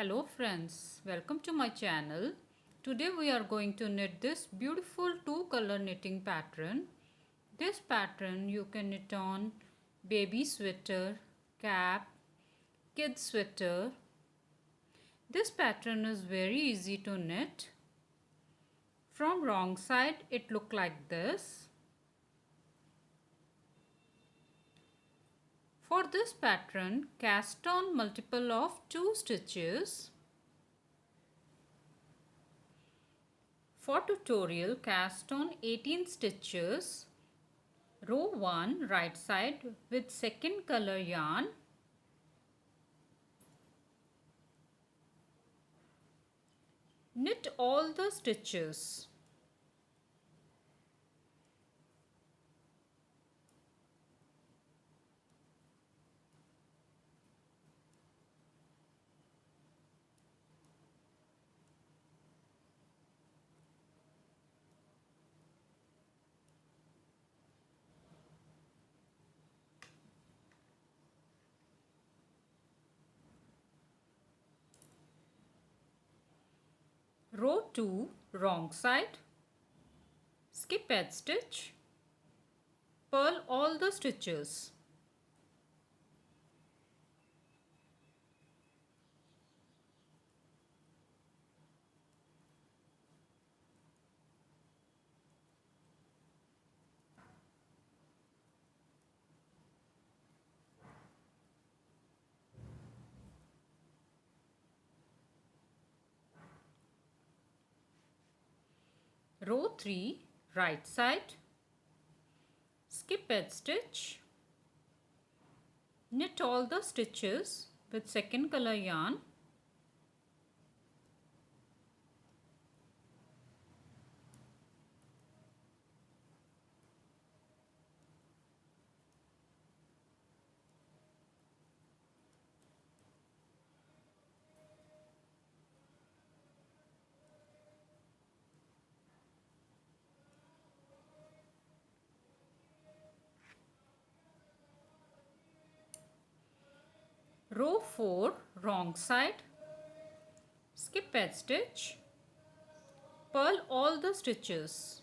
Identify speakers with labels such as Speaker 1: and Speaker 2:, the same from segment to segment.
Speaker 1: Hello friends, welcome to my channel. Today we are going to knit this beautiful two color knitting pattern. This pattern you can knit on baby sweater, cap, kid sweater. This pattern is very easy to knit. From wrong side it look like this. For this pattern, cast on multiple of 2 stitches. For tutorial, cast on 18 stitches, row 1 right side with second color yarn. Knit all the stitches. Row 2 wrong side, skip edge stitch, purl all the stitches. Row 3 right side, skip edge stitch, knit all the stitches with second color yarn. Row 4 wrong side, skip edge stitch, purl all the stitches.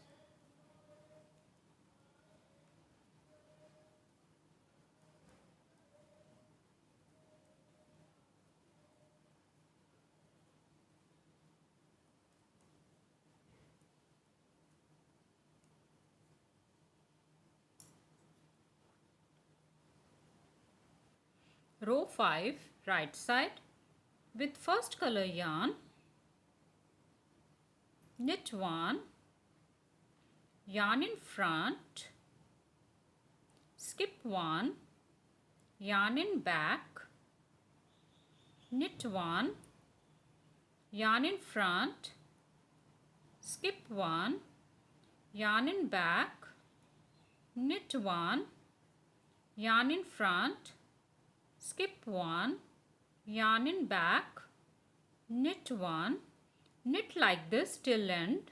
Speaker 1: Row 5 right side with first color yarn, knit 1, yarn in front, skip 1, yarn in back, knit 1, yarn in front, skip 1, yarn in back, knit 1, yarn in front, skip 1, yarn in back, knit 1, knit like this till end.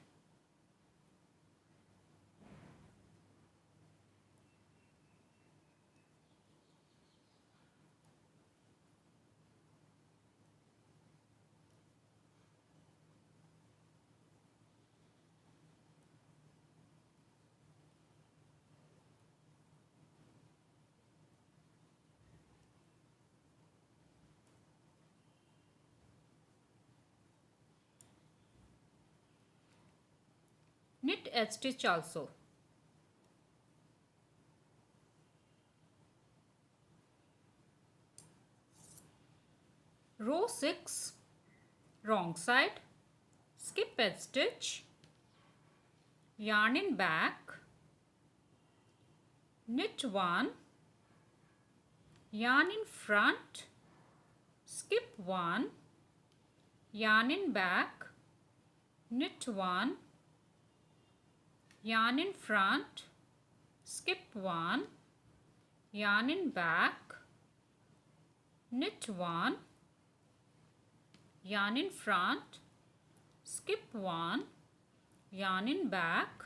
Speaker 1: Knit edge stitch also. Row 6 wrong side, skip edge stitch, yarn in back, knit 1, yarn in front, skip 1, yarn in back, knit 1, yarn in front, skip 1, yarn in back, knit 1, yarn in front, skip 1, yarn in back,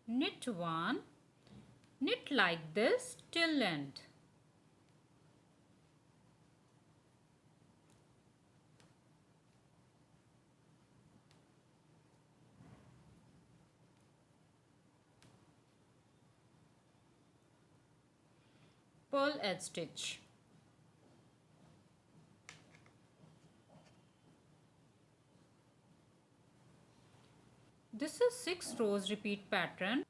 Speaker 1: knit 1, knit like this till end. purl edge stitch. This is 6 rows repeat pattern.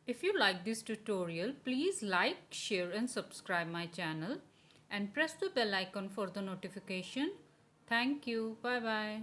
Speaker 1: If you like this tutorial, please like, share and subscribe my channel and press the bell icon for the notification. Thank you. Bye bye.